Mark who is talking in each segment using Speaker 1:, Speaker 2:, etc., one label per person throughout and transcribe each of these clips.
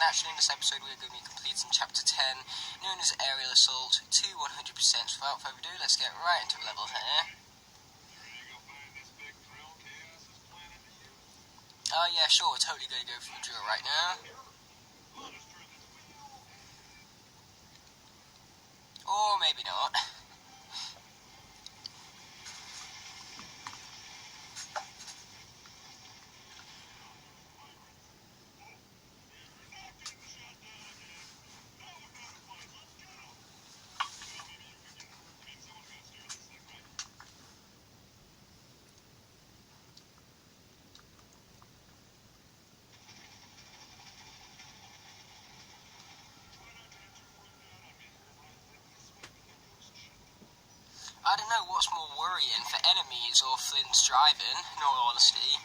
Speaker 1: Naturally, in this episode, we're going to be completing Chapter 10, known as Aerial Assault, to 100%. Without further ado, let's get right into the level here. Oh yeah, sure, we're totally going to go for the drill right now. Or maybe not. I don't know what's more worrying for enemies or Flynn's driving, in all honesty.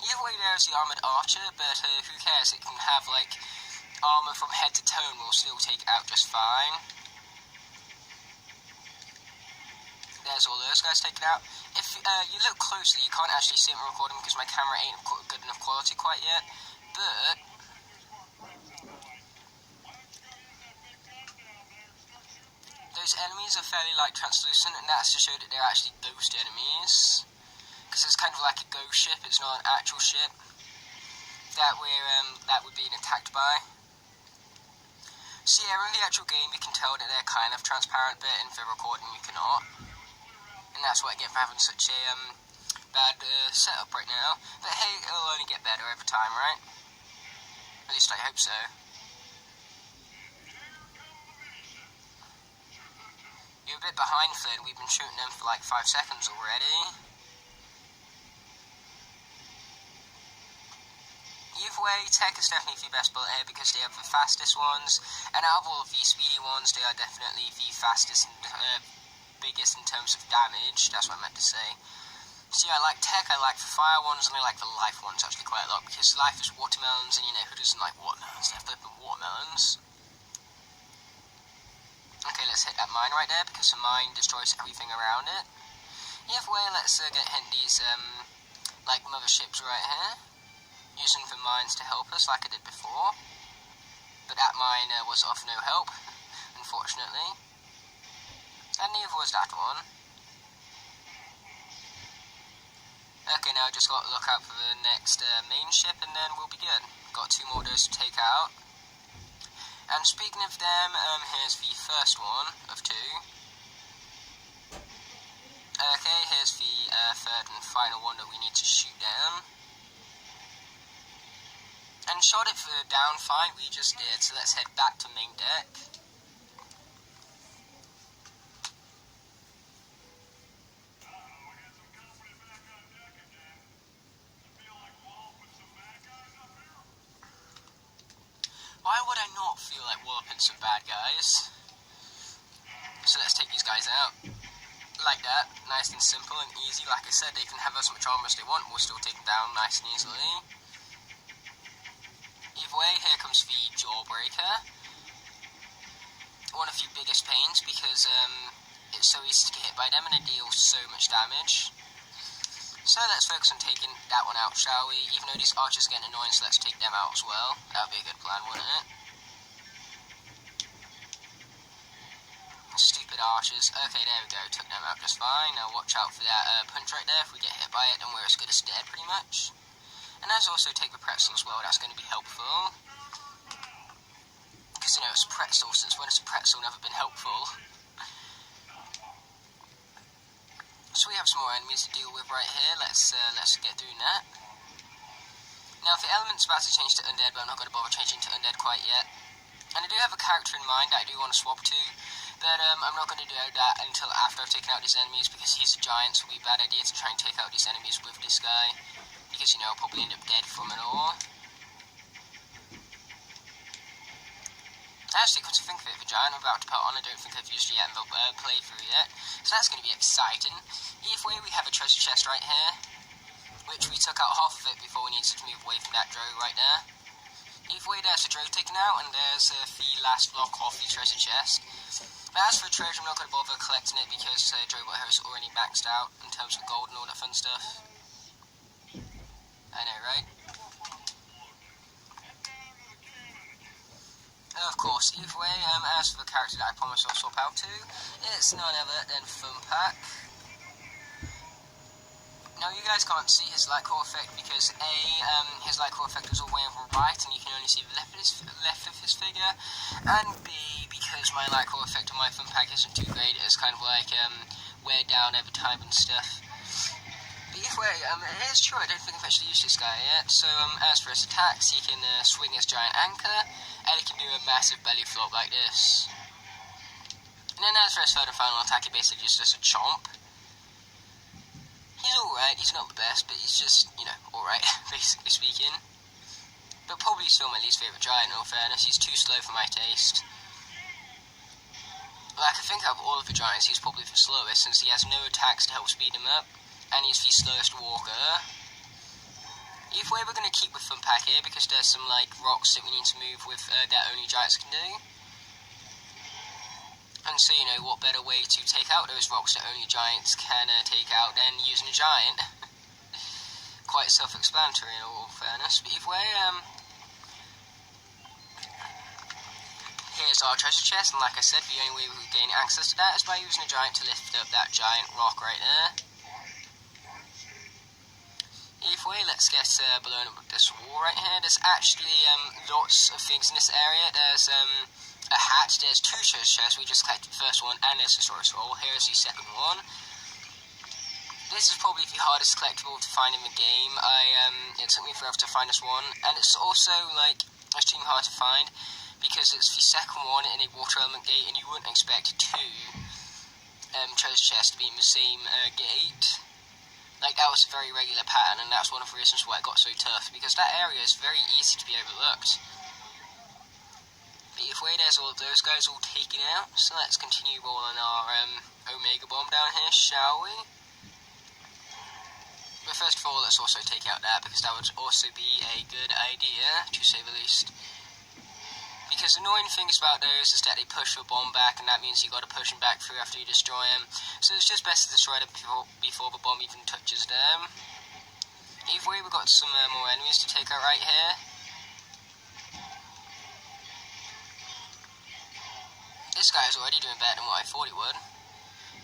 Speaker 1: Either way, there's the armoured archer, but who cares? It can have, like, armour from head to toe and will still take it out just fine. There's all those guys taken out. If you look closely, you can't actually see them recording because my camera ain't good enough quality quite yet, but those enemies are fairly, like, translucent, and that's to show that they're actually ghost enemies. Because it's kind of like a ghost ship, it's not an actual ship that we're being attacked by. So yeah, in the actual game you can tell that they're kind of transparent, but in the recording you cannot. And that's what I get for having such a bad setup right now. But hey, it'll only get better over time, right? At least I hope so. You're a bit behind, Flynn. We've been shooting them for like 5 seconds already. Either way, Tech is definitely the best bullet here because they have the fastest ones, and out of all of the speedy ones, they are definitely the fastest and biggest in terms of damage. That's what I meant to say. So yeah, I like Tech, I like the fire ones, and I like the life ones actually quite a lot, because life is watermelons, and you know, who doesn't like watermelons? They're flipping watermelons. Okay, let's hit that mine right there, because the mine destroys everything around it. Either way, let's get hit these, like, motherships right here, using the mines to help us, like I did before. But that mine was of no help, unfortunately. And neither was that one. Okay, now just got to look out for the next main ship, and then we'll be good. Got 2 more of those to take out. And speaking of them, here's the first one of 2. Okay, here's the third and final one that we need to shoot down. And shot it for down fine, we just did, so let's head back to main deck. Why would I not feel like walloping some bad guys? So let's take these guys out. Like that, nice and simple and easy. Like I said, they can have as much armor as they want, we'll still take them down nice and easily. Either way, here comes the Jawbreaker. One of the biggest pains because it's so easy to get hit by them and it deals so much damage. So let's focus on taking that one out, shall we? Even though these archers are getting annoying, so let's take them out as well. That would be a good plan, wouldn't it? Stupid archers. Okay, there we go. Took them out just fine. Now watch out for that punch right there. If we get hit by it, then we're as good as dead, pretty much. And let's also take the pretzel as well. That's going to be helpful. Because, you know, it's a pretzel. Since when has a pretzel never been helpful? So we have some more enemies to deal with right here. Let's get through that. Now, the element's about to change to undead, but I'm not going to bother changing to undead quite yet. And I do have a character in mind that I do want to swap to, but I'm not going to do that until after I've taken out these enemies, because he's a giant, so it would be a bad idea to try and take out these enemies with this guy, because, you know, I'll probably end up dead from it all. Actually, come to think of it, the giant I'm about to put on, I don't think I've used it yet in the playthrough yet, so that's going to be exciting. Either way, we have a treasure chest right here, which we took out half of it before we needed to move away from that drow right there. Either way, there's the drow taken out, and there's the last block of the treasure chest. But as for treasure, I'm not going to bother collecting it because Drobot here is already maxed out in terms of gold and all that fun stuff. I know, right? of course, either way, as for the character that I promised I'll swap out to, it's none other than Funpack. Now, you guys can't see his light core effect because A, his light core effect is all the way over right and you can only see the left of his figure, and B, because my light core effect on my Funpack isn't too great, it's kind of like wear down over time and stuff. But either way, it is true, I don't think I've actually used this guy yet. So as for his attacks, he can swing his giant anchor, and he can do a massive belly flop like this. And then as for his third and final attack, he basically just does a chomp. He's alright, he's not the best, but he's just, you know, alright, basically speaking. But probably still my least favourite giant, in all fairness. He's too slow for my taste. Like, I think out of all of the giants, he's probably the slowest, since he has no attacks to help speed him up, and he's the slowest walker. Either way, we're going to keep with Funpack here, because there's some, like, rocks that we need to move with that only giants can do. And so, you know, what better way to take out those rocks that only giants can take out than using a giant? Quite self-explanatory in all fairness, but either way, here's our treasure chest, and like I said, the only way we can gain access to that is by using a giant to lift up that giant rock right there. Either way, let's get blown up with this wall right here. There's actually lots of things in this area. There's a hat, there's two treasure chests, we just collected the first one, and there's a storage hole. Here is the second one. This is probably the hardest collectible to find in the game. It took me forever to find this one, and it's also, like, extremely hard to find, because it's the second one in a water element gate, and you wouldn't expect two treasure chests to be in the same gate. Like, that was a very regular pattern, and that's one of the reasons why it got so tough, because that area is very easy to be overlooked. But either way, there's all those guys all taken out, so let's continue rolling our Omega Bomb down here, shall we? But first of all, let's also take out that, because that would also be a good idea, to say the least. Because annoying things about those is that they push the bomb back, and that means you got to push them back through after you destroy them. So it's just best to destroy them before the bomb even touches them. Either way, we've got some more enemies to take out right here. This guy is already doing better than what I thought he would.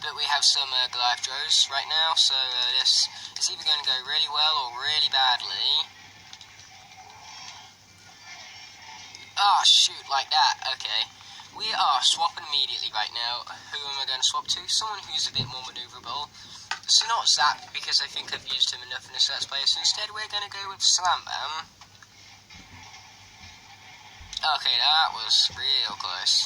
Speaker 1: But we have some Goliath Drows right now, so this is either going to go really well or really badly. Ah, shoot, like that, okay. We are swapping immediately right now. Who am I going to swap to? Someone who's a bit more manoeuvrable. So not Zap, because I think I've used him enough in this Let's Play, so instead we're going to go with Slam Bam. Okay, that was real close.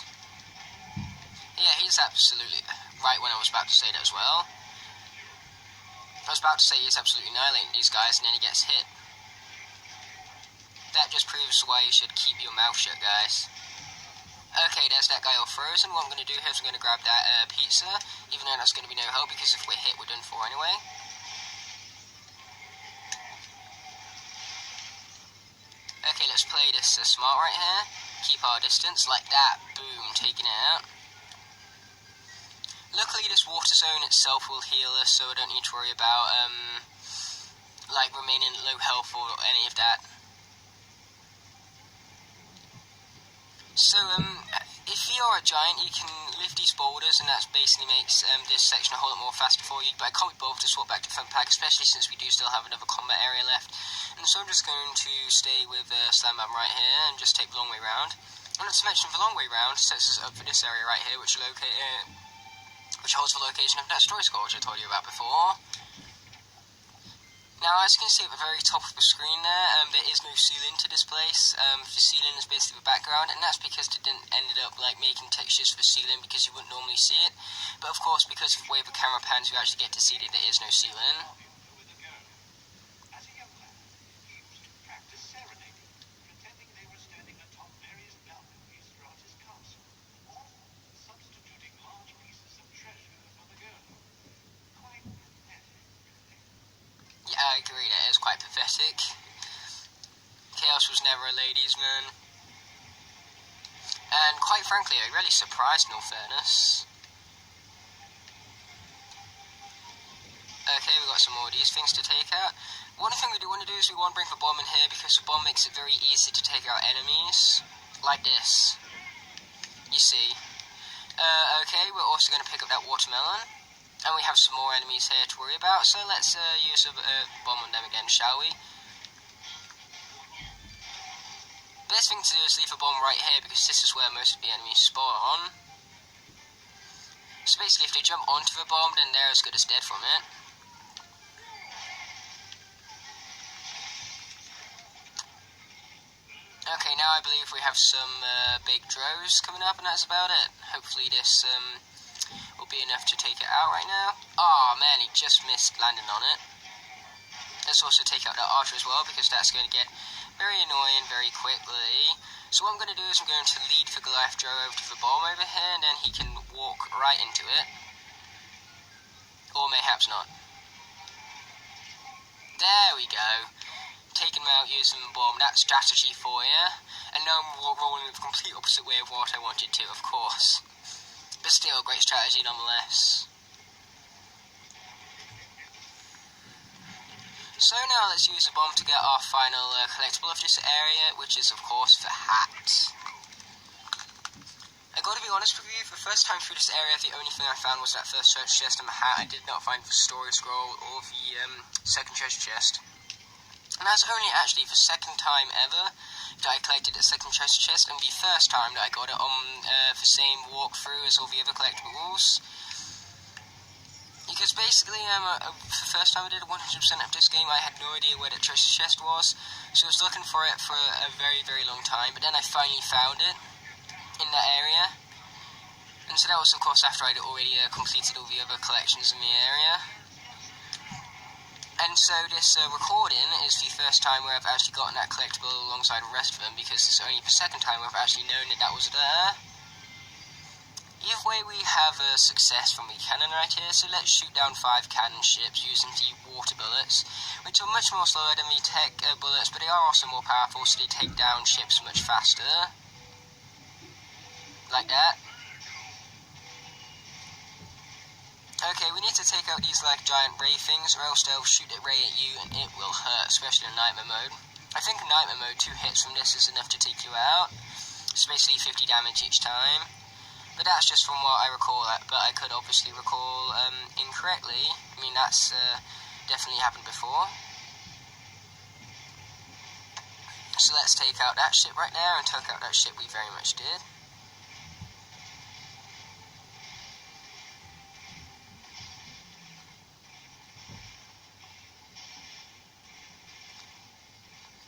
Speaker 1: Yeah, he's absolutely right when I was about to say that as well. I was about to say he's absolutely annihilating these guys, and then he gets hit. That just proves why you should keep your mouth shut, guys. Okay, there's that guy all frozen. What I'm going to do here is I'm going to grab that pizza, even though that's going to be no help, because if we're hit, we're done for anyway. Okay, let's play this smart right here. Keep our distance, like that. Boom, taking it out. Luckily, this water zone itself will heal us, so I don't need to worry about, like, remaining at low health or any of that. So, if you're a giant, you can lift these boulders, and that basically makes this section a whole lot more faster for you, but I can't be bothered to swap back to Funpack, especially since we do still have another combat area left. And so I'm just going to stay with Slam Bam right here, and just take the long way round. And not to mention, the long way round sets us up for this area right here, which holds the location of that storage core, which I told you about before. Now, as you can see at the very top of the screen there is no ceiling to this place. The ceiling is basically the background, and that's because they didn't ended up like making textures for the ceiling because you wouldn't normally see it. But of course, because of the way the camera pans, you actually get to see that there is no ceiling. I agree, that is quite pathetic. Chaos was never a ladies' man. And quite frankly, I'm really surprised in all fairness. Okay, we've got some more of these things to take out. One thing we do want to do is we want to bring the bomb in here because the bomb makes it very easy to take out enemies. Like this. you see. Okay, we're also going to pick up that watermelon. And we have some more enemies here to worry about, so let's use a bomb on them again, shall we? Best thing to do is leave a bomb right here, because this is where most of the enemies spawn. So basically, if they jump onto the bomb, then they're as good as dead from it. Okay, now I believe we have some big drows coming up, and that's about it. Hopefully this will be enough to take it out right now. Oh man, he just missed landing on it. Let's also take out that archer as well, because that's going to get very annoying very quickly. So what I'm going to do is I'm going to lead the Goliath drow over to the bomb over here, and then he can walk right into it. Or mayhaps not. There we go. Taking him out using the bomb, that's strategy for you. And now I'm rolling the complete opposite way of what I wanted to, of course. But still, great strategy nonetheless. So now let's use the bomb to get our final collectible of this area, which is of course the hat. I gotta be honest with you, for the first time through this area, the only thing I found was that first treasure chest and the hat. I did not find the story scroll or the second treasure chest. And that's only actually the second time ever that I collected a second treasure chest, and the first time that I got it on the same walkthrough as all the other collectibles. Because basically, the first time I did 100% of this game, I had no idea where the treasure chest was, so I was looking for it for a very, very long time, but then I finally found it in that area. And so that was, of course, after I'd already completed all the other collections in the area. And so this recording is the first time where I've actually gotten that collectible alongside the rest of them, because it's only the second time where I've actually known that that was there. Either way, we have a success from the cannon right here, so let's shoot down 5 cannon ships using the water bullets, which are much more slower than the tech bullets, but they are also more powerful, so they take down ships much faster. Like that. Okay, we need to take out these like giant ray things, or else they'll shoot a ray at you and it will hurt, especially in nightmare mode. I think in nightmare mode 2 hits from this is enough to take you out. It's basically 50 damage each time. But that's just from what I recall, but I could obviously recall incorrectly. I mean, that's definitely happened before. So let's take out that ship right there, and take out that ship we very much did.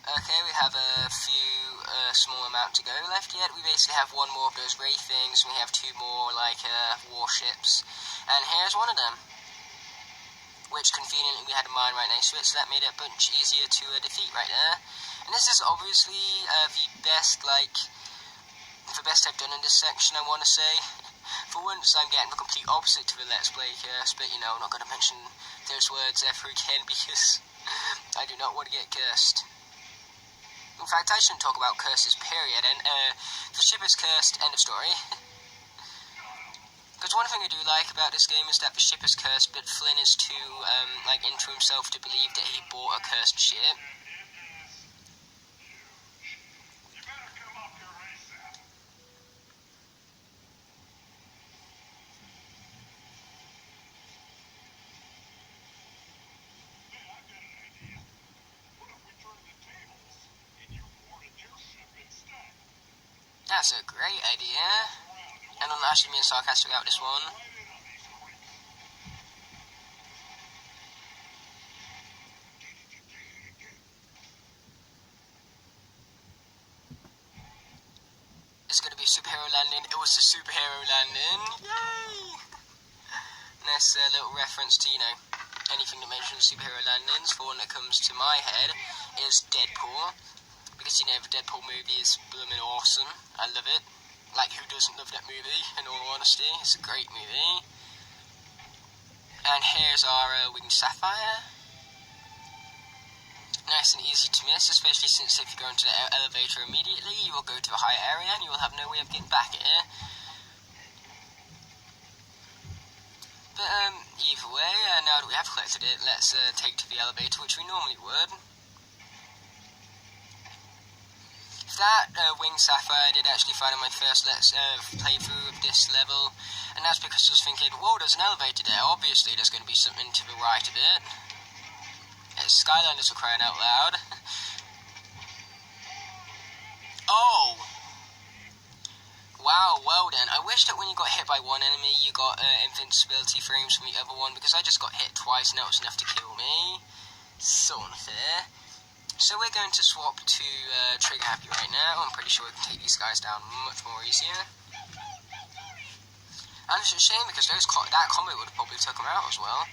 Speaker 1: Okay, we have a few small amount to go left yet. We basically have one more of those ray things, and we have 2 more like warships, and here's one of them, which conveniently we had a mine right next to it, so that made it a bunch easier to defeat right there. And this is obviously the best I've done in this section, I want to say. For once, I'm getting the complete opposite to the Let's Play curse, but you know, I'm not going to mention those words ever again because I do not want to get cursed. In fact, I shouldn't talk about curses, period, and the ship is cursed, end of story. Because one thing I do like about this game is that the ship is cursed, but Flynn is too, into himself to believe that he bought a cursed ship. That's a great idea. And I'm actually being sarcastic about this one. It's going to be a superhero landing. It was a superhero landing. Yay! Nice little reference to, you know, anything that mentions superhero landings. For one that comes to my head is Deadpool. Because, you know, the Deadpool movie is blooming awesome. I love it. Like, who doesn't love that movie, in all honesty? It's a great movie. And here's our winged sapphire. Nice and easy to miss, especially since if you go into the elevator immediately, you will go to a higher area and you will have no way of getting back here. But, either way, now that we have collected it, let's take to the elevator, which we normally would. that wing sapphire I did actually find on my first playthrough of this level, and that's because I was thinking, whoa, there's an elevator there, obviously there's going to be something to the right of it. It's Skylanders are crying out loud. Oh! Wow, well then, I wish that when you got hit by one enemy you got invincibility frames from the other one, because I just got hit twice and that was enough to kill me. So unfair. So we're going to swap to Trigger Happy right now. I'm pretty sure we can take these guys down much more easier. And it's a shame because that combo would have probably took them out as well.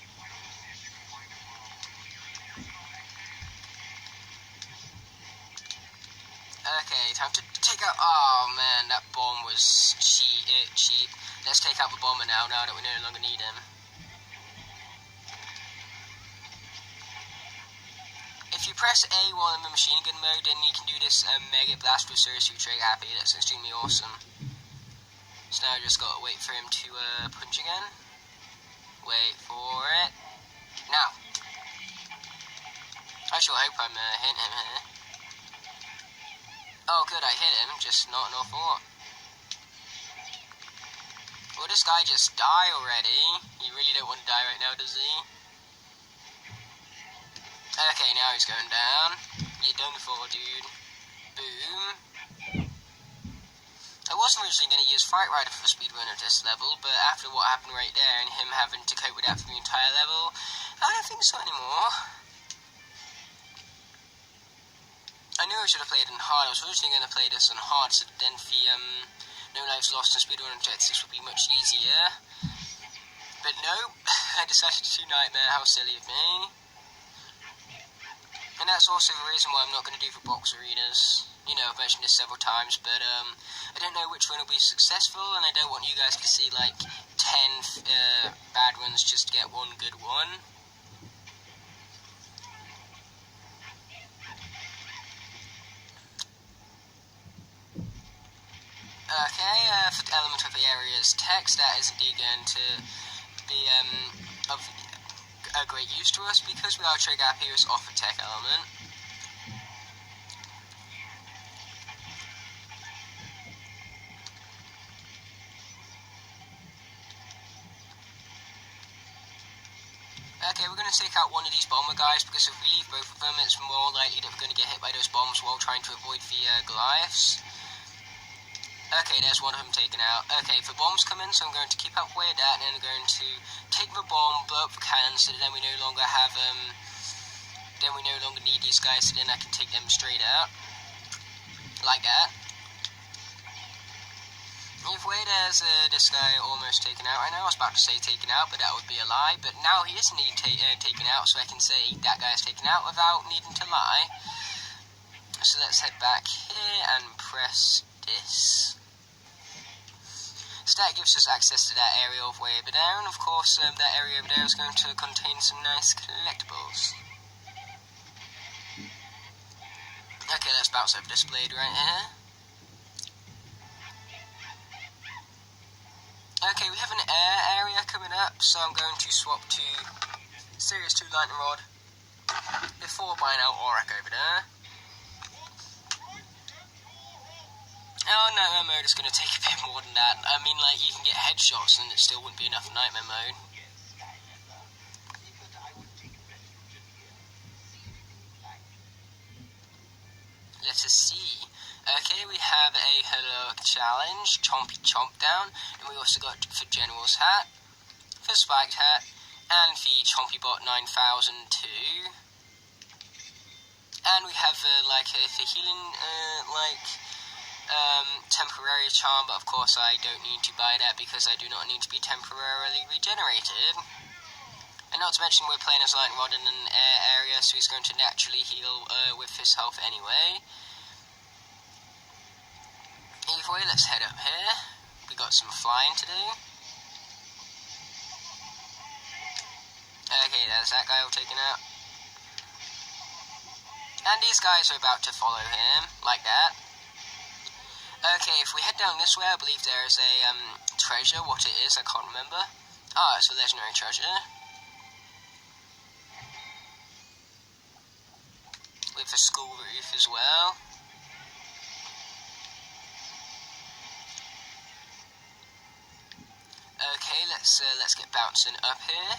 Speaker 1: Okay, time to take out... Oh man, that bomb was cheap. Let's take out the bomber now that we no longer need him. If you press A while in the machine gun mode, then you can do this Mega Blast with seriously Trigger Happy. That's extremely awesome. So now I just gotta wait for him to punch again. Wait for it. Now. I sure hope I'm hitting him here. Oh good, I hit him, just not an awful lot. Will this guy just die already? He really don't want to die right now, does he? Okay, now he's going down. You're done for, dude. Boom. I wasn't originally going to use Fight Rider for the speedrun at this level, but after what happened right there and him having to cope with that for the entire level, I don't think so anymore. I knew I should have played it on hard. I was originally going to play this on hard, so then the No Lives Lost and speedrun objectives would be much easier. But no, I decided to do Nightmare. How silly of me. And that's also the reason why I'm not going to do the box arenas. You know, I've mentioned this several times, but I don't know which one will be successful, and I don't want you guys to see like 10 bad ones just to get one good one. Okay, for the element of the area's text, that is indeed going to be of a great use to us, because we are Trigger Happy is off a tech element. Okay, we're going to take out one of these bomber guys, because if we leave both of them, it's more likely that we're going to get hit by those bombs while trying to avoid the Goliaths. Okay, there's one of them taken out. Okay, if the bombs come in, so I'm going to keep up with that, and then I'm going to take the bomb, blow up the cannon, so that then we no longer have, then we no longer need these guys, so then I can take them straight out. Like that. Either way, there's this guy almost taken out right now. I was about to say taken out, but that would be a lie. But now he is indeed taken out, so I can say that guy is taken out without needing to lie. So let's head back here and press this. So that gives us access to that area of way over there, and of course that area over there is going to contain some nice collectibles. Okay, let's bounce over this blade right here. Okay, we have an air area coming up, so I'm going to swap to Series 2 Lightning Rod before buying out Auric over there. Oh, Nightmare mode is going to take a bit more than that. I mean, like, you can get headshots and it still wouldn't be enough Nightmare mode. Let us see. Okay, we have a heroic challenge, Chompy Chomp Down, and we also got the General's Hat, the Spiked Hat, and the Chompy Bot 9002. And we have, like, the healing, temporary charm, but of course I don't need to buy that because I do not need to be temporarily regenerated. And not to mention we're playing as Lightning Rod in an air area, so he's going to naturally heal with his health anyway. Either way, let's head up here. We got some flying to do. Okay, there's that guy all taken out. And these guys are about to follow him, like that. Okay, if we head down this way, I believe there is a treasure. What it is, I can't remember. Ah, it's a legendary treasure. With a school roof as well. let's get bouncing up here.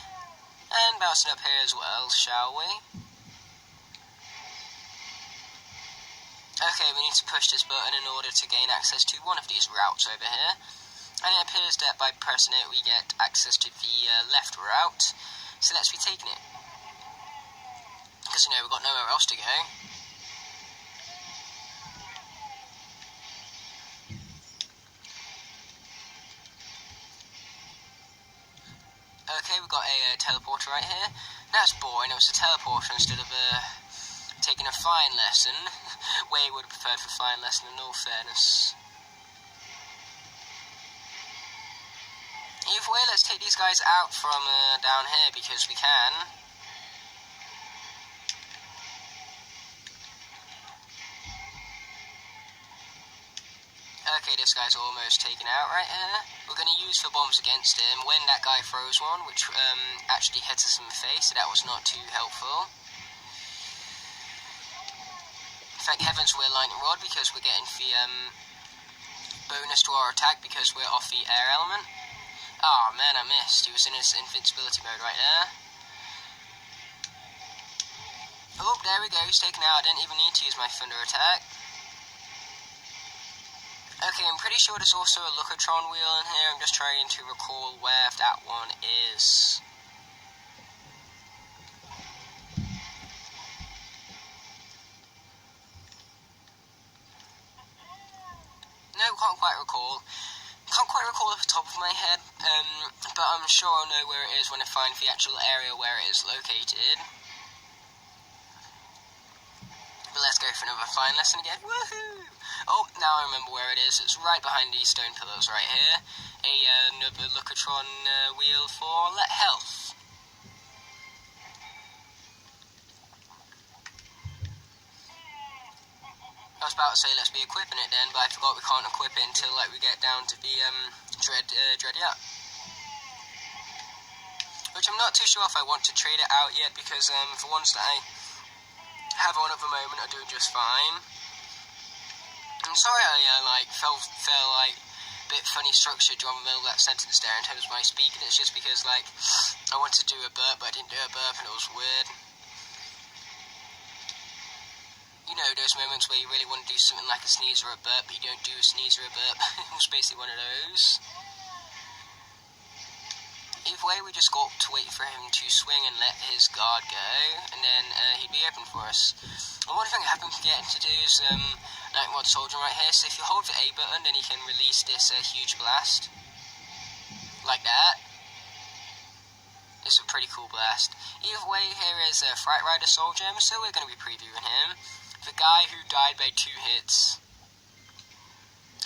Speaker 1: And bouncing up here as well, shall we? Okay, we need to push this button in order to gain access to one of these routes over here. And it appears that by pressing it, we get access to the left route. So let's be taking it. Because, you know, we've got nowhere else to go. Okay, we've got a teleporter right here. That's boring, it was a teleporter instead of taking a flying lesson. Way would have preferred for flying lesson in all fairness. Either way, let's take these guys out from down here because we can. Okay, this guy's almost taken out right here. We're going to use the bombs against him when that guy throws one, which actually hits us in the face, so that was not too helpful. Thank heavens we're lightning rod because we're getting the bonus to our attack because we're off the air element. Oh man, I missed. He was in his invincibility mode right there. Oh, there we go, he's taken out. I didn't even need to use my thunder attack. Okay, I'm pretty sure there's also a Lookatron wheel in here. I'm just trying to recall where that one is. No, can't quite recall. Can't quite recall off the top of my head, but I'm sure I'll know where it is when I find the actual area where it is located. But let's go for another flying lesson again. Woohoo! Oh, now I remember where it is. It's right behind these stone pillars right here. Another Lookatron wheel for health. I was about to say let's be equipping it then, but I forgot we can't equip it until we get down to the Dread Yacht. Which I'm not too sure if I want to trade it out yet because the ones that I have on at the moment are doing just fine. I'm sorry I felt a bit funny structure during the middle of that sentence there in terms of my speaking. It's just because I wanted to do a burp but I didn't do a burp and it was weird. You know, those moments where you really want to do something like a sneeze or a burp, but you don't do a sneeze or a burp. It was basically one of those. Either way, we just got to wait for him to swing and let his guard go, and then he'd be open for us. And one thing I have been forgetting to do is Night Mod Soldier right here, so if you hold the A button, then he can release this huge blast. Like that. It's a pretty cool blast. Either way, here is Fright Rider Soldier, so we're going to be previewing him. The guy who died by 2 hits.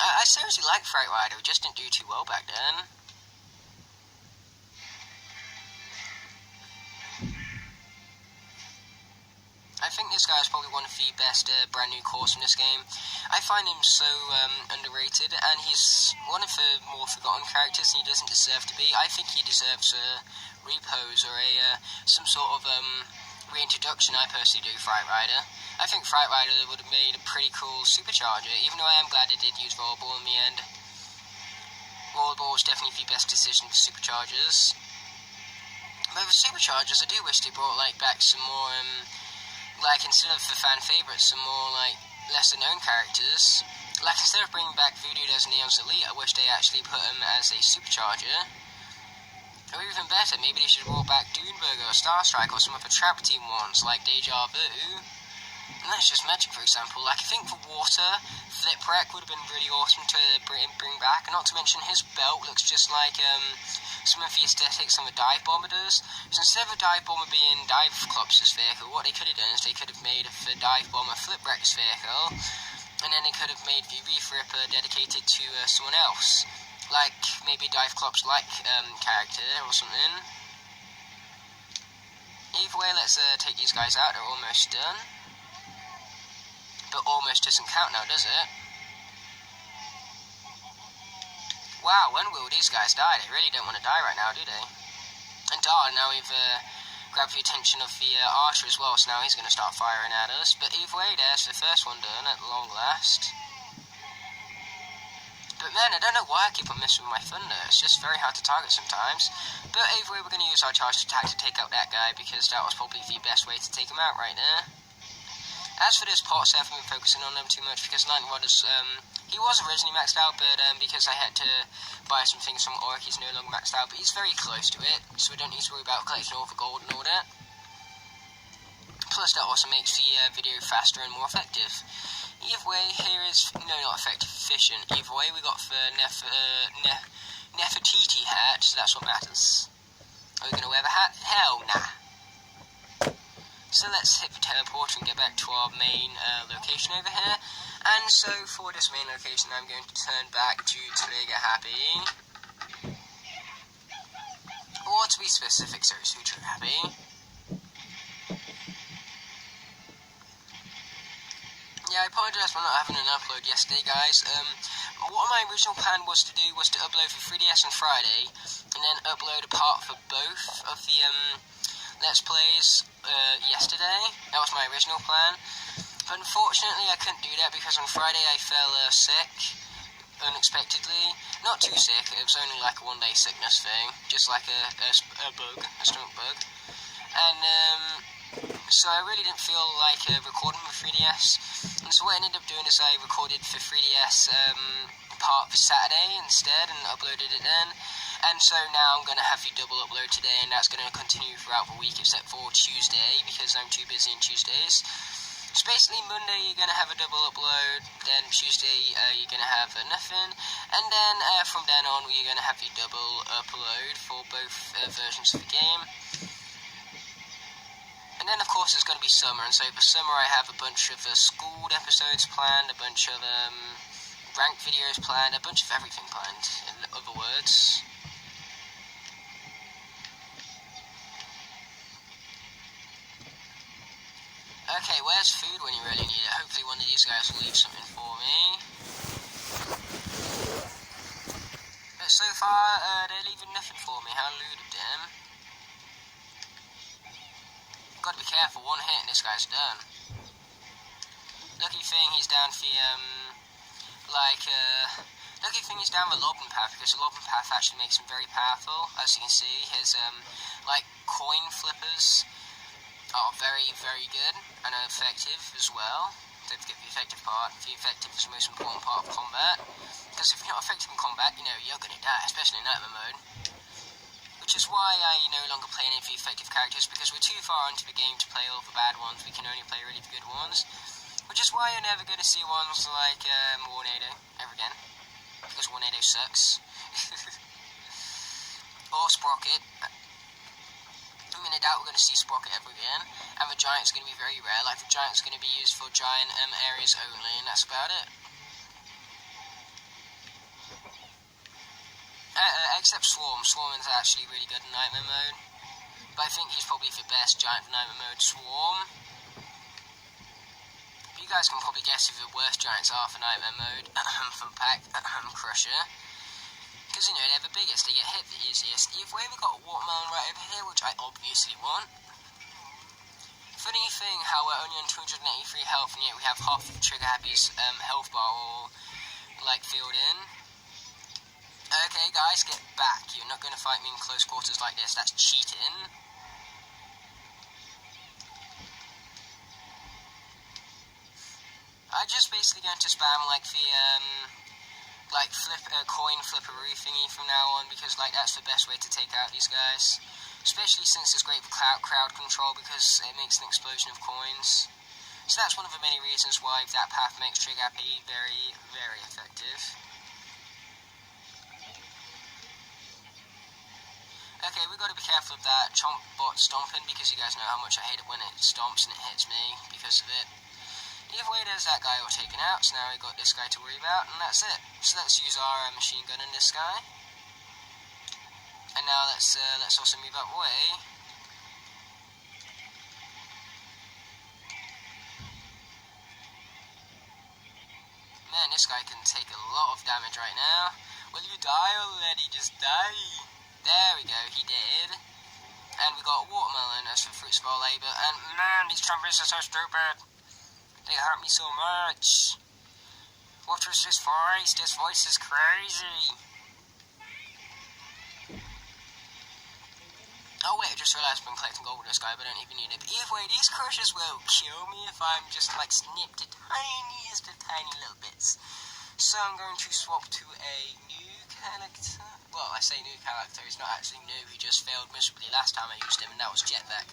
Speaker 1: I seriously like Fright Rider, it just didn't do too well back then. I think this guy is probably one of the best brand new cores in this game. I find him so underrated, and he's one of the more forgotten characters, and he doesn't deserve to be. I think he deserves a repose or some sort of reintroduction. I personally do Fright Rider. I think Fright Rider would have made a pretty cool supercharger, even though I am glad it did use Rollerball in the end. Rollerball was definitely the best decision for superchargers. But with superchargers, I do wish they brought back some more instead of the fan favourites, some more lesser known characters. Instead of bringing back Voodoo as Neon's Elite, I wish they actually put him as a supercharger. Or even better, maybe they should have brought back Doomburger or Starstrike or some of the Trap Team ones like Deja Vu. And that's just Magic, for example. I think for Water, Flipwreck would have been really awesome to bring back. And not to mention his belt looks just like some of the aesthetics on the Dive Bomber does. So instead of a Dive Bomber being Dive Club's vehicle, what they could have done is they could have made the Dive Bomber Flipwreck's vehicle. And then they could have made the Reef Ripper dedicated to someone else. Like maybe Dive Club's character or something. Either way, let's take these guys out. They're almost done. But almost doesn't count now, does it? Wow, when will these guys die? They really don't want to die right now, do they? And now we've grabbed the attention of the Archer as well, so now he's going to start firing at us. But either way, there's the first one done at long last. But then, I don't know why I keep on messing with my thunder. It's just very hard to target sometimes. But either way, we're going to use our charged attack to take out that guy, because that was probably the best way to take him out right there. As for this pot, I haven't been focusing on them too much, because Lightning Rod is, he was originally maxed out, but because I had to buy some things from Oric, he's no longer maxed out, but he's very close to it, so we don't need to worry about collecting all the gold and all that. Plus, that also makes the video faster and more effective. Either way, here is, no, not effective, efficient. Either way, we got the Nefertiti hat, so that's what matters. Are we going to wear the hat? Hell nah. So let's hit the teleporter and get back to our main location over here. And so, for this main location, I'm going to turn back to Trigger Happy. Or to be specific, seriously, Trigger Happy. Yeah, I apologise for not having an upload yesterday, guys. What my original plan was to do was to upload for 3DS on Friday, and then upload a part for both of the Let's Plays yesterday. That was my original plan. But unfortunately, I couldn't do that because on Friday I fell sick, unexpectedly. Not too sick, it was only like a one-day sickness thing, just like a bug, a stomach bug. And so I really didn't feel like recording with 3DS, and so what I ended up doing is I recorded for 3DS part for Saturday instead and uploaded it then, and so now I'm going to have the double upload today, and that's going to continue throughout the week except for Tuesday because I'm too busy on Tuesdays. So basically Monday you're going to have a double upload, then Tuesday you're going to have nothing, and then from then on you're going to have the double upload for both versions of the game. And then, of course, it's going to be summer, and so for summer I have a bunch of schooled episodes planned, a bunch of ranked videos planned, a bunch of everything planned, in other words. Okay, where's food when you really need it? Hopefully one of these guys will leave something for me. But so far, they're leaving nothing for me. How lewd of them. Gotta be careful, one hit and this guy's done. Lucky thing he's down for lucky thing he's down the Lobbin Path, because the Lobbin Path actually makes him very powerful. As you can see, his coin flippers are very, very good and are effective as well. Don't forget the effective part. The effective is the most important part of combat, because if you're not effective in combat, you know, you're gonna die, especially in Nightmare mode. Which is why I no longer play any of the effective characters, because we're too far into the game to play all the bad ones. We can only play really good ones. Which is why you're never going to see ones like Warnado ever again, because Warnado sucks. Or Sprocket. I mean, I doubt we're going to see Sprocket ever again. And the Giant's going to be very rare. Like, the Giant's going to be used for giant areas only, and that's about it. Except Swarm. Swarm is actually really good in Nightmare mode. But I think he's probably the best giant for Nightmare mode, Swarm. But you guys can probably guess who the worst giants are for Nightmare mode. For Pack Crusher. Because, you know, they're the biggest, they get hit the easiest. Either way, we've got a Watermelon right over here, which I obviously want. Funny thing how we're only on 283 health, and yet we have half of Trigger Happy's health bar all, like, filled in. Okay, guys, get back. You're not going to fight me in close quarters like this. That's cheating. I'm just basically going to spam, like, the, coin flipperoo thingy from now on, because, like, that's the best way to take out these guys. Especially since it's great for crowd control, because it makes an explosion of coins. So that's one of the many reasons why that path makes Trigger Happy very, very effective. Okay, we've got to be careful of that chomp bot stomping, because you guys know how much I hate it when it stomps and it hits me because of it. Either way, there's that guy all taken out, so now we've got this guy to worry about, and that's it. So let's use our machine gun on this guy. And now let's also move up way. Man, this guy can take a lot of damage right now. Will you die already? Just die. There we go, he did. And we got Watermelon as for fruits of our labour. And man, these trumpets are so stupid. They hurt me so much. What was this voice? This voice is crazy. Oh wait, I just realised I've been collecting gold with this guy, but I don't even need it. But either way, these crushes will kill me if I'm just like snipped to tiniest of tiny little bits. So I'm going to swap to a new character. Well, I say new character, he's not actually new, he just failed miserably last time I used him, and that was Jetpack.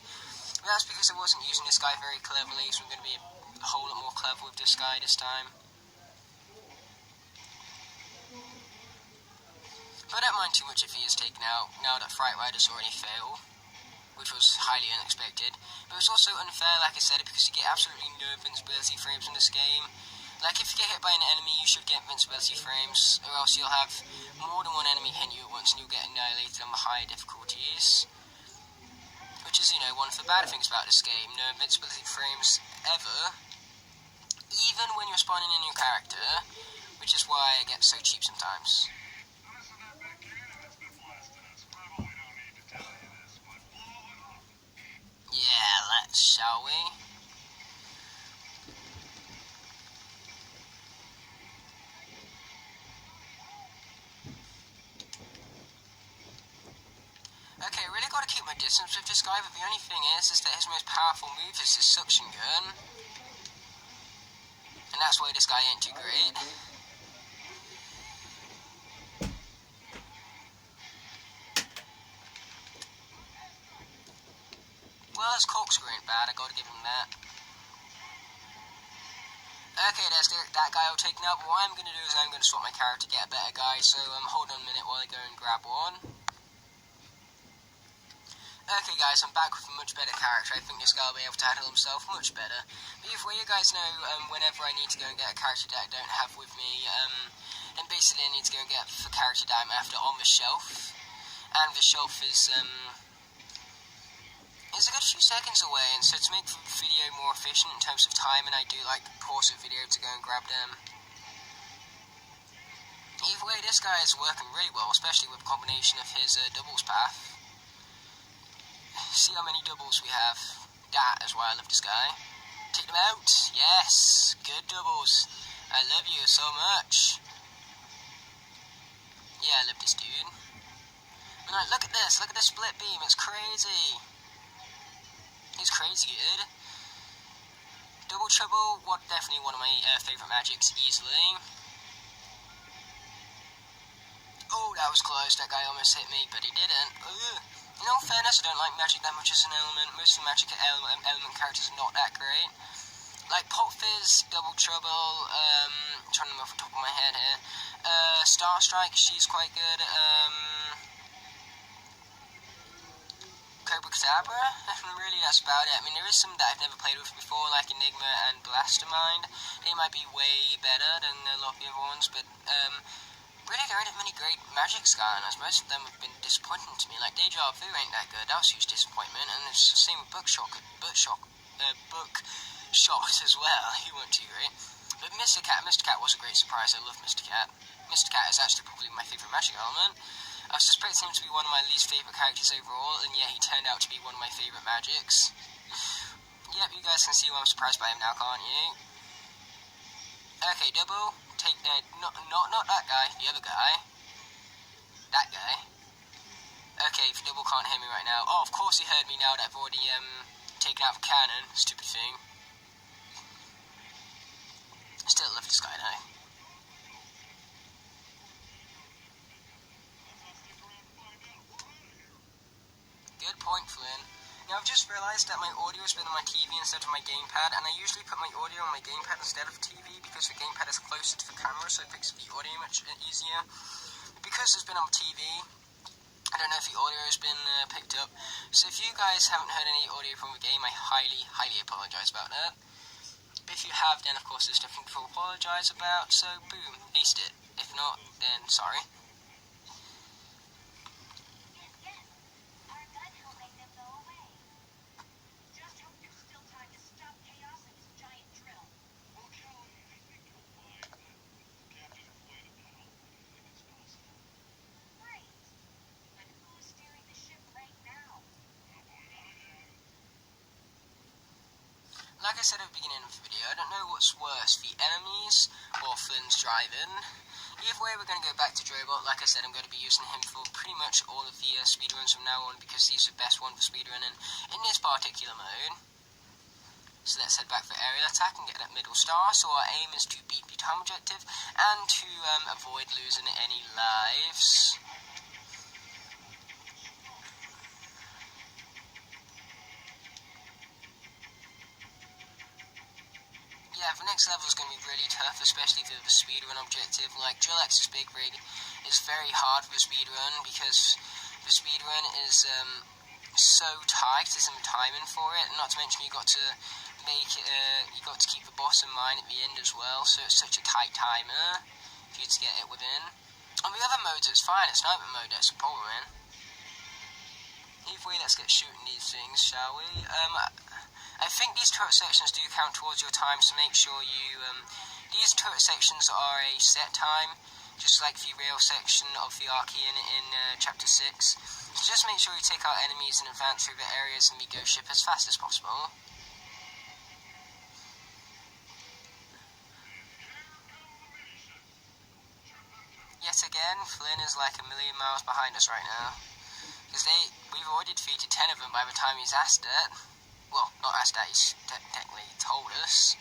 Speaker 1: But that's because I wasn't using this guy very cleverly, so I'm going to be a whole lot more clever with this guy this time. But I don't mind too much if he is taken out, now that Fright Rider's already failed, which was highly unexpected. But it's also unfair, like I said, because you get absolutely no invincibility frames in this game. Like, if you get hit by an enemy, you should get invincibility frames, or else you'll have more than one enemy hit you at once and you'll get annihilated on the higher difficulties. Which is, you know, one of the bad things about this game. No invincibility frames ever, even when you're spawning a new character, which is why it gets so cheap sometimes. Yeah, let's, shall we? Okay, I really got to keep my distance with this guy, but the only thing is that his most powerful move is his suction gun. And that's why this guy ain't too great. Well, his corkscrew ain't bad, I gotta give him that. Okay, there's that guy all taken out, but what I'm gonna do is I'm gonna swap my character to get a better guy, so hold on a minute while I go and grab one. Okay guys, I'm back with a much better character. I think this guy will be able to handle himself much better. But either way, you guys know, whenever I need to go and get a character that I don't have with me, then basically I need to go and get the character that I'm after on the shelf. And the shelf is a good few seconds away, and so to make the video more efficient in terms of time, and I do like pause the video to go and grab them. Either way, this guy is working really well, especially with the combination of his doubles path. See how many doubles we have. That is why I love this guy. Take them out. Yes, good doubles. I love you so much. Yeah, I love this dude. And like, look at this split beam. It's crazy. He's crazy good. Double Trouble, definitely one of my favourite magics, easily. Oh, that was close. That guy almost hit me, but he didn't. Ugh. In all fairness, I don't like magic that much as an element. Most of the magic element characters are not that great. Like Pop Fizz, Double Trouble, I'm trying to remember off the top of my head here. Star Strike, she's quite good. Cobra Cadabra, really that's about it. I mean, there is some that I've never played with before, like Enigma and Blastermind. They might be way better than a lot of the other ones, but really there aren't many great magic Skylanders. Most of them have been disappointing to me, like Deja Vu ain't that good, that was a huge disappointment, and it's the same with Bookshot as well, he weren't too great. But Mr. Cat was a great surprise, I love Mr. Cat. Mr. Cat is actually probably my favourite magic element. I was suspecting him to be one of my least favourite characters overall, and yeah, he turned out to be one of my favourite magics. Yep, you guys can see why I'm surprised by him now, can't you? Okay, double. Take, not that guy, the other guy. That guy. Okay, if double can't hear me right now. Oh, of course he heard me now that I've already, taken out the cannon. Stupid thing. I still love this guy now. Good point, Flynn. Now, I've just realised that my audio has been on my TV instead of my gamepad, and I usually put my audio on my gamepad instead of TV because the gamepad is closer to the camera, so it picks up the audio much easier. But because it's been on TV, I don't know if the audio has been picked up. So if you guys haven't heard any audio from the game, I highly, highly apologise about that. But if you have, then of course there's nothing to apologise about, so boom, aced it. If not, then sorry. like I said at the beginning of the video, I don't know what's worse, the enemies or Flynn's driving. Either way, we're going to go back to Drobot. Like I said, I'm going to be using him for pretty much all of the speedruns from now on, because he's the best one for speedrunning in this particular mode. So let's head back for aerial attack and get that middle star. So our aim is to beat the time objective and to avoid losing any lives. Yeah, the next level is going to be really tough, especially for the speedrun objective. Like, Drill X's Big Rig is very hard for the speedrun, because the speedrun is so tight, there's some timing for it, and not to mention you got to make it, you got to keep the boss in mind at the end as well, so it's such a tight timer for you to get it within. On the other modes it's fine, it's sniper mode that's the problem, man. Either way, let's get shooting these things, shall we? I think these turret sections do count towards your time, so make sure you, these turret sections are a set time, just like the rail section of the Archean in Chapter 6. So just make sure you take out enemies and advance through the areas in the ghost ship as fast as possible. Yet again, Flynn is like a million miles behind us right now, because we've already defeated 10 of them by the time he's asked it. Well, not asked that, he's technically told us.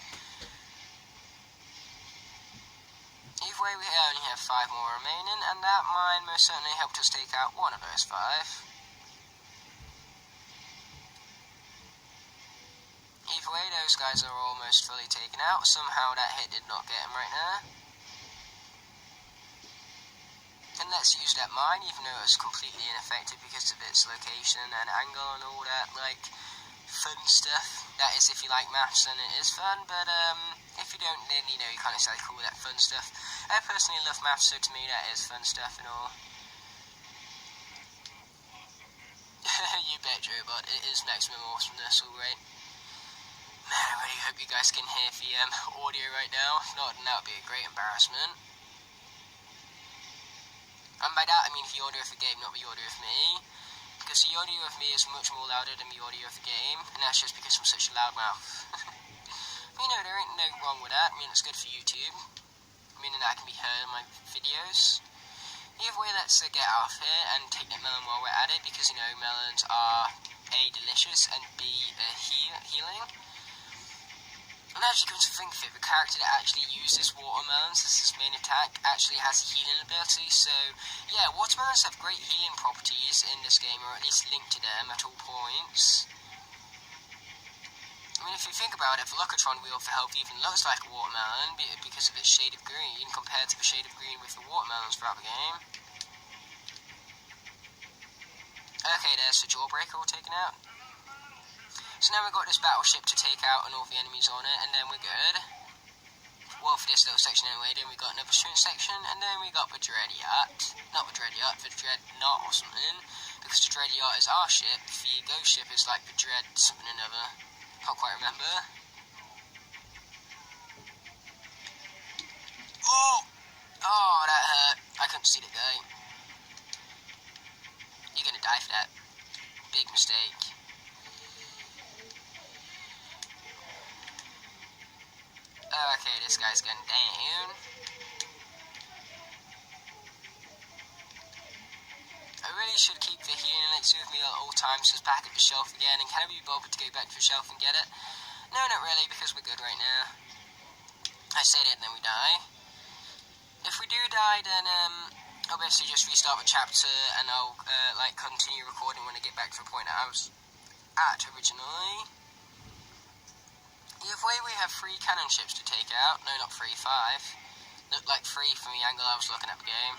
Speaker 1: Either way, we only have 5 more remaining, and that mine most certainly helped us take out one of those 5. Either way, those guys are almost fully taken out. Somehow that hit did not get him right now. And let's use that mine, even though it's completely ineffective because of its location and angle and all that, like, fun stuff. That is, if you like maths, then it is fun, but if you don't, then you know, you can't exactly call that fun stuff. I personally love maths, so to me that is fun stuff and all. You bet, Drobot, it is maximum awesomeness, alright. Man, I really hope you guys can hear the audio right now. If not, then that would be a great embarrassment. And by that I mean the audio of the game, not the audio of me. Because the audio of me is much more louder than the audio of the game, and that's just because I'm such a loud mouth. You know, there ain't no wrong with that. I mean, it's good for YouTube, meaning that I can be heard in my videos. Either way, let's get out of here and take that melon while we're at it, because, you know, melons are A, delicious, and B, healing. And as you come to think of it, the character that actually uses watermelons as his main attack actually has a healing ability, so yeah, watermelons have great healing properties in this game, or at least linked to them at all points. I mean, if you think about it, the Lucatron wheel for health even looks like a watermelon because of its shade of green compared to the shade of green with the watermelons throughout the game. Okay, there's the Jawbreaker all taken out. So now we've got this battleship to take out and all the enemies on it, and then we're good. Well, for this little section anyway, then we got another shooting section, and then we got the Dread Yacht. Not the Dread Yacht, the Dreadnought or something. Because the Dread Yacht is our ship, the ghost ship is like the Dread something or another. Can't quite remember. Oh! Oh, that hurt. I couldn't see the guy. You're gonna die for that. Big mistake. Okay, this guy's going down. I really should keep the healing elixir with me at all times, so it's back at the shelf again, and can I be bothered to go back to the shelf and get it? No, not really, because we're good right now. I said it and then we die. If we do die, then I'll basically just restart the chapter, and I'll like continue recording when I get back to the point that I was at originally. Either way, we have 3 cannon ships to take out. No, not 3, 5. Looked like 3 from the angle I was looking at the game.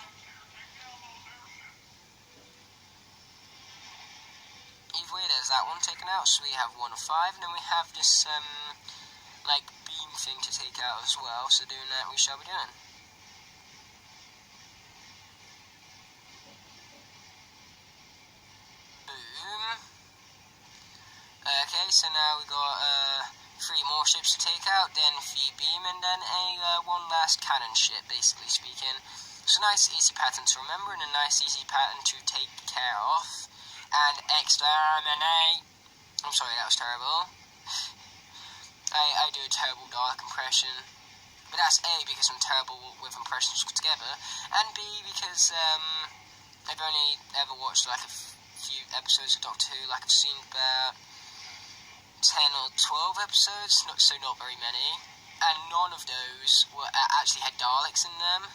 Speaker 1: Either way, there's that one taken out, so we have 1 of 5, and then we have this, like, beam thing to take out as well, so doing that we shall be doing. Boom. Okay, so now we got, 3 more ships to take out, then the beam, and then a one last cannon ship, basically speaking. So nice easy pattern to remember, and a nice easy pattern to take care of. And exterminate. I'm sorry, that was terrible. I do a terrible Dalek impression. But that's A, because I'm terrible with impressions together, and B, because I've only ever watched like a few episodes of Doctor Who. Like I've seen about 10 or 12 episodes, not very many, and none of those were actually had Daleks in them.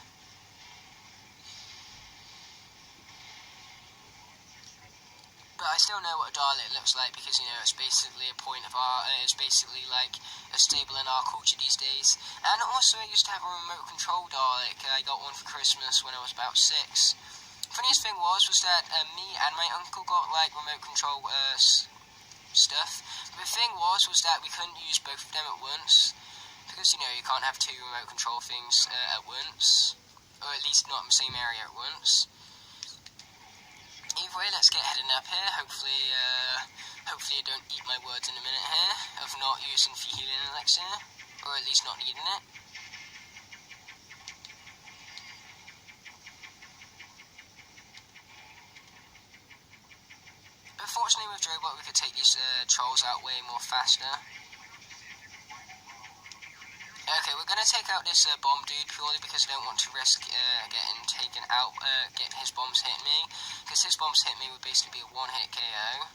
Speaker 1: But I still know what a Dalek looks like, because, you know, it's basically a point of art. It's basically like a staple in our culture these days. And also, I used to have a remote control Dalek. I got one for Christmas when I was about 6. Funniest thing was that me and my uncle got like remote control stuff. But the thing was that we couldn't use both of them at once, because, you know, you can't have 2 remote control things at once, or at least not in the same area at once. Either way, let's get heading up here. Hopefully I don't eat my words in a minute here of not using the healing elixir, or at least not needing it. But fortunately with Drobot, we could take these trolls out way more faster. Okay, we're gonna take out this bomb dude purely because I don't want to risk getting taken out, getting his bombs hitting me, because his bombs hit me would basically be a one-hit KO.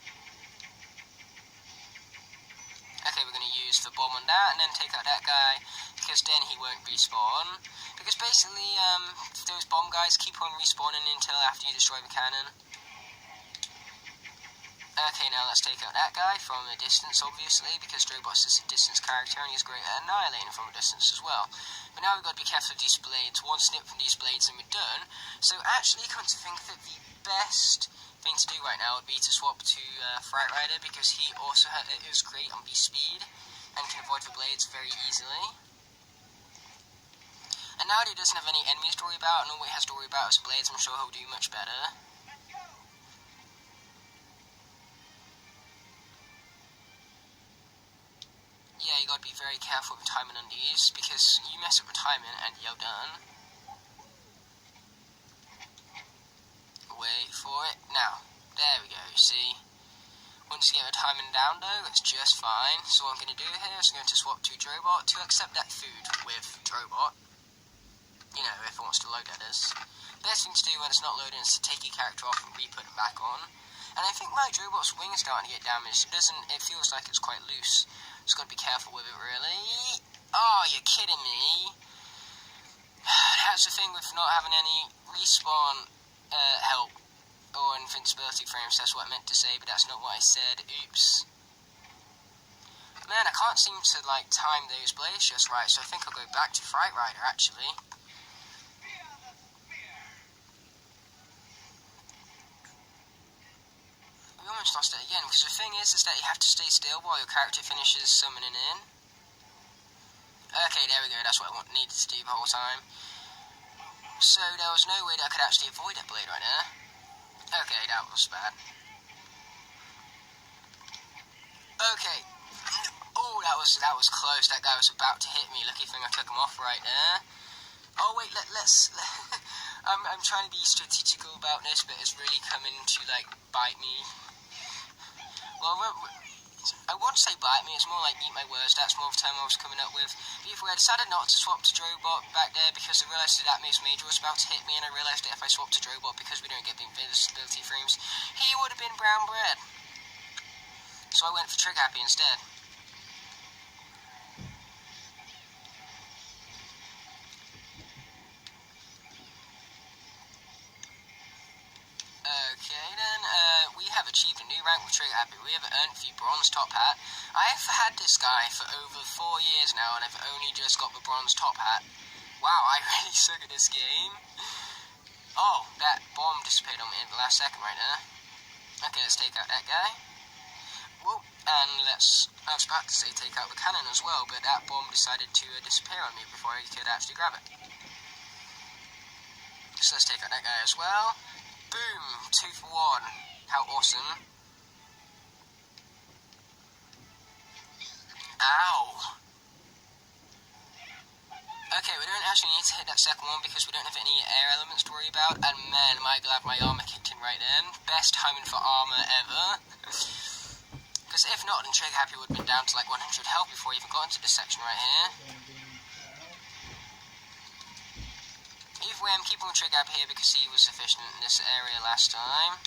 Speaker 1: Okay, we're gonna use the bomb on that and then take out that guy, because then he won't respawn. Because basically, those bomb guys keep on respawning until after you destroy the cannon. Okay, now let's take out that guy from a distance, obviously, because Drobot's is a distance character and he's great at annihilating from a distance as well. But now we've got to be careful of these blades. One snip from these blades and we're done. So actually, come to think that the best thing to do right now would be to swap to Fright Rider, because he also is great on beast speed and can avoid the blades very easily. And now that he doesn't have any enemies to worry about, and all he has to worry about is blades, I'm sure he'll do much better. Yeah, you gotta be very careful with timing on these, because you mess up with timing and you're done. Wait for it. Now, there we go, see? Once you get the timing down though, it's just fine. So what I'm going to do here is I'm going to swap to Drobot to accept that food with Drobot. You know, if it wants to load at us. Best thing to do when it's not loading is to take your character off and re-put it back on. And I think my Drobot's wing is starting to get damaged. It feels like it's quite loose. Just got to be careful with it, really. Oh, you're kidding me. That's the thing with not having any respawn help or invincibility frames. That's what I meant to say, but that's not what I said. Oops. Man, I can't seem to like time those blades just right, so I think I'll go back to Fright Rider actually. We almost lost it again, because the thing is that you have to stay still while your character finishes summoning in. Okay, there we go, that's what I needed to do the whole time. So there was no way that I could actually avoid that blade right there. Okay, that was bad. Okay. Oh, that was close. That guy was about to hit me. Lucky thing I took him off right there. Oh wait, let's. I'm trying to be strategical about this, but it's really coming to like bite me. Well, I won't say bite me. It's more like eat my words. That's more of the term I was coming up with. But either way, I decided not to swap to Drobot back there because I realised that Miss Major was about to hit me, and I realised that if I swapped to Drobot, because we don't get the invincibility frames, he would have been brown bread. So I went for Trigger Happy instead. Okay then, we have achieved a new rank with Trigger Happy. We have earned the bronze top hat. I've had this guy for over 4 years now, and I've only just got the bronze top hat. Wow, I really suck at this game. Oh, that bomb disappeared on me in the last second right there. Okay, let's take out that guy. Whoa, and I was about to say take out the cannon as well, but that bomb decided to disappear on me before I could actually grab it. So let's take out that guy as well. Boom! 2 for 1. How awesome. Ow! Okay, we don't actually need to hit that second one because we don't have any air elements to worry about. And man, am I glad my armor kicked in right then. Best timing for armor ever. Because Because if not, then Trigger Happy would have been down to like 100 health before he even got into this section right here. Either way, I'm keeping Trigger Happy here because he was sufficient in this area last time.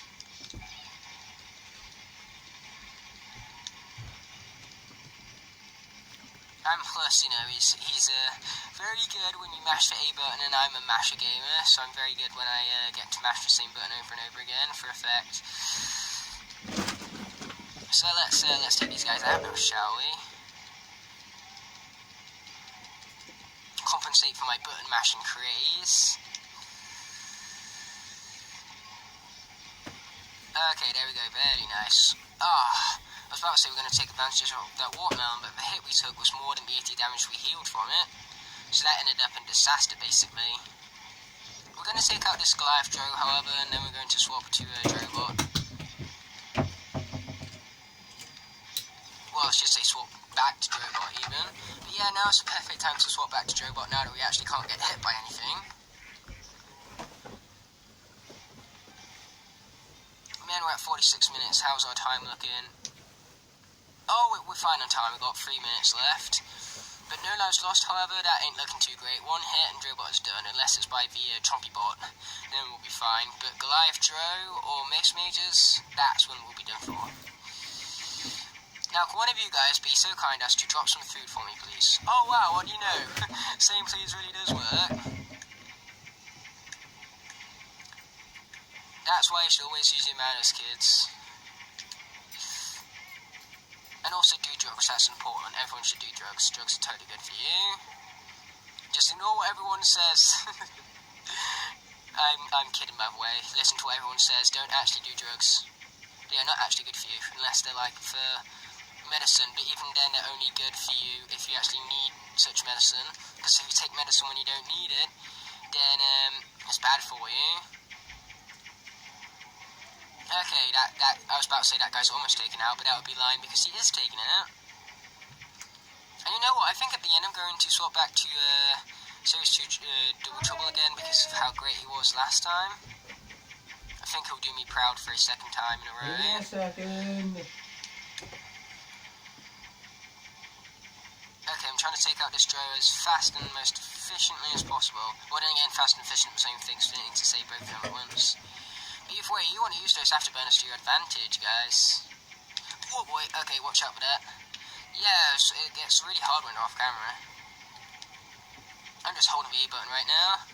Speaker 1: And plus, you know, he's very good when you mash the A button, and I'm a masher gamer, so I'm very good when I get to mash the same button over and over again for effect. So let's take these guys out now, shall we? Compensate for my button mashing craze. Okay, there we go, very nice. I was about to say we're going to take advantage of that watermelon, but the hit we took was more than the 80 damage we healed from it. So that ended up in disaster, basically. We're going to take out this Goliath Dro, however, and then we're going to swap to Drobot. Well, I should say swap back to Drobot, even. But yeah, now it's a perfect time to swap back to Drobot, now that we actually can't get hit by anything. Man, we're at 46 minutes. How's our time looking? Oh, we're fine on time. We've got 3 minutes left. But no lives lost, however. That ain't looking too great. One hit and Drobot is done, unless it's by the Chompy bot. Then we'll be fine. But Goliath Dro or Mace Mages, that's when we'll be done for. Now, can one of you guys be so kind as to drop some food for me, please? Oh, wow, what do you know? Saying please really does work. That's why you should always use your manners, kids. And also do drugs, that's important. Everyone should do drugs. Drugs are totally good for you. Just ignore what everyone says. I'm kidding, by the way. Listen to what everyone says. Don't actually do drugs. They are not actually good for you, unless they're like for medicine. But even then, they're only good for you if you actually need such medicine. Because if you take medicine when you don't need it, then it's bad for you. Okay, that I was about to say that guy's almost taken out, but that would be lying because he is taking it. And you know what? I think at the end I'm going to swap back to Series 2 Double Trouble again because of how great he was last time. I think he'll do me proud for a second time in a row.
Speaker 2: Give me a second.
Speaker 1: Okay, I'm trying to take out this Dro as fast and most efficiently as possible. Well, then again, fast and efficient are the same thing, so I need to say both of them at once. Either way, you want to use those afterburners to your advantage, guys. Oh boy, okay, watch out for that. Yeah, it gets really hard when they're off camera. I'm just holding the A button right now.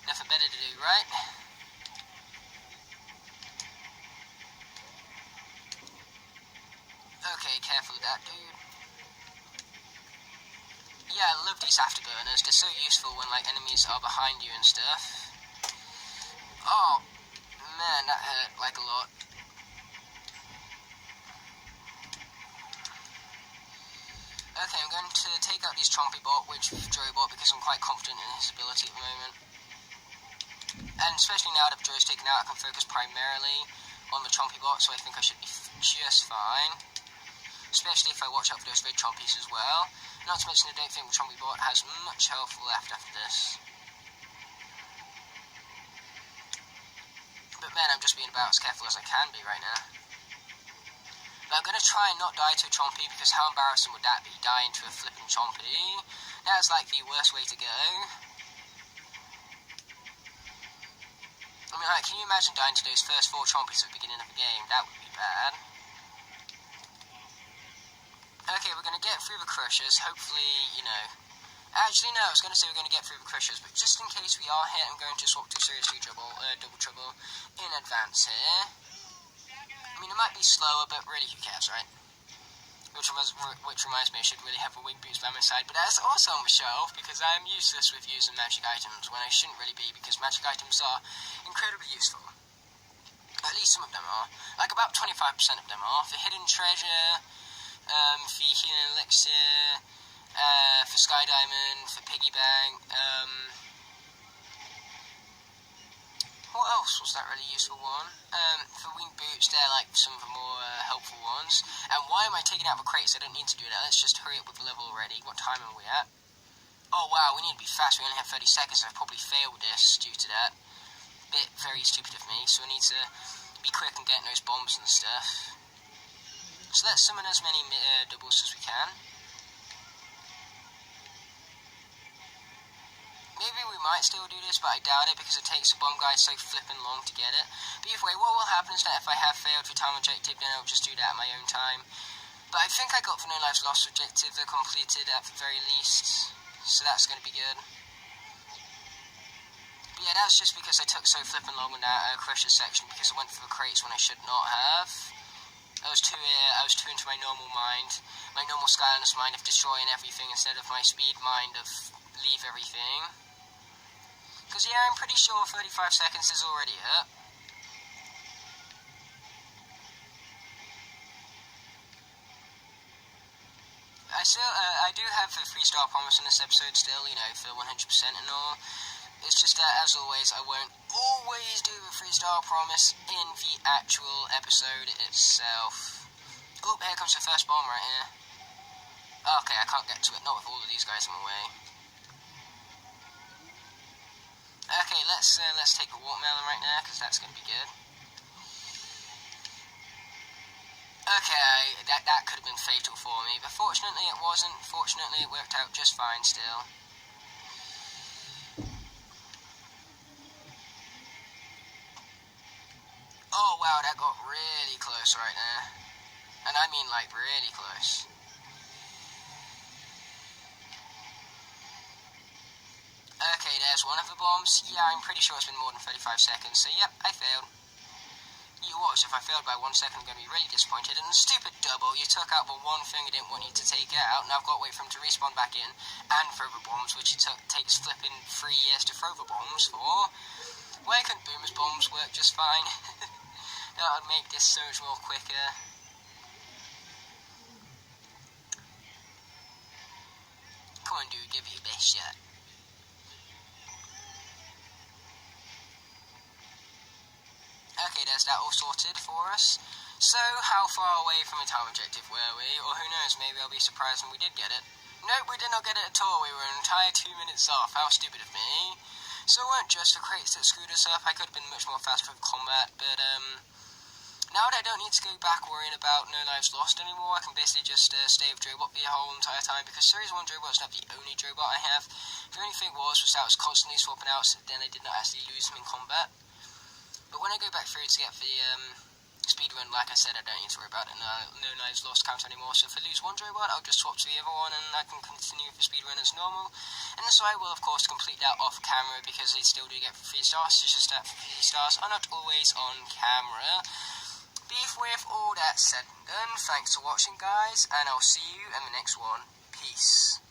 Speaker 1: Nothing better to do, right? Okay, careful with that, dude. Yeah, I love these afterburners. They're so useful when, like, enemies are behind you and stuff. Oh, man, that hurt, like, a lot. Okay, I'm going to take out this Chompy bot, which Drobot, because I'm quite confident in his ability at the moment. And especially now that Dro's taken out, I can focus primarily on the Chompy bot, so I think I should be just fine. Especially if I watch out for those red Chompies as well. Not to mention, I don't think the Chompy bot has much health left after this. But man, I'm just being about as careful as I can be right now. But I'm going to try and not die to a Chompy, because how embarrassing would that be, dying to a flipping Chompy? That's like the worst way to go. I mean, like, can you imagine dying to those first 4 Chompies at the beginning of the game? That would be bad. Okay, we're going to get through the Crushers, hopefully, you know. Actually, no, I was going to say we're going to get through the Crushers, but just in case we are hit, I'm going to swap to Series 2 Double Trouble in advance here. I mean, it might be slower, but really, who cares, right? Which reminds me, I should really have a wing boost by my side, but that's also on the shelf, because I am useless with using magic items, when I shouldn't really be, because magic items are incredibly useful. At least some of them are. Like, about 25% of them are. For hidden treasure, for healing elixir, for Sky Diamond, for Piggy Bank, what else was that really useful one? For wing boots, they're like some of the more helpful ones. And why am I taking out the crates? I don't need to do that. Let's just hurry up with the level already. What time are we at? Oh wow, we need to be fast. We only have 30 seconds. I've probably failed this due to that. Very stupid of me. So I need to be quick and getting those bombs and stuff. So let's summon as many doubles as we can. Maybe we might still do this, but I doubt it because it takes the bomb guy so flippin' long to get it. But either way, what will happen is that if I have failed the time objective, then I'll just do that at my own time. But I think I got the No Lives Lost objective completed at the very least, so that's going to be good. But yeah, that's just because I took so flippin' long on that Crusher section because I went for the crates when I should not have. I was too into my normal mind, my normal Skylanders mind of destroying everything instead of my speed mind of leave everything. Because yeah, I'm pretty sure 35 seconds is already up. I do have a 3-star promise in this episode still, you know, for 100% and all. It's just that, as always, I won't always do a 3-star promise in the actual episode itself. Oh, here comes the first bomb right here. Okay, I can't get to it, not with all of these guys in my way. Okay, let's take a watermelon right now, because that's going to be good. Okay, that could have been fatal for me, but fortunately it wasn't. Fortunately it worked out just fine still. Oh wow, that got really close right there. And I mean like really close. Okay, there's one of the bombs. Yeah, I'm pretty sure it's been more than 35 seconds, so yep, I failed. You watch, if I failed by 1 second, I'm going to be really disappointed. And the stupid double, you took out the one thing I didn't want you to take out, and I've got to wait for him to respawn back in and throw the bombs, which it takes flipping 3 years to throw the bombs for. Why couldn't Boomer's bombs work just fine? That would make this so much more quicker. Come on, dude, give it your best shot. Okay, there's that all sorted for us. So, how far away from the time objective were we? Or who knows, maybe I'll be surprised when we did get it. Nope, we did not get it at all. We were an entire 2 minutes off. How stupid of me. So it weren't just the crates that screwed us up. I could have been much more faster with combat, but now that I don't need to go back worrying about No Lives Lost anymore, I can basically just stay with Drobot the whole entire time, because Series 1 Drobot's not the only Drobot I have. The only thing was that I was constantly swapping out, so then I did not actually lose him in combat. But when I go back through to get the speedrun, like I said, I don't need to worry about it. No Lives Lost count anymore. So if I lose one Drobot, I'll just swap to the other one, and I can continue the speedrun as normal. And so I will, of course, complete that off camera, because they still do get 3 stars. It's just that 3 stars are not always on camera. But with all that said and done, thanks for watching, guys, and I'll see you in the next one. Peace.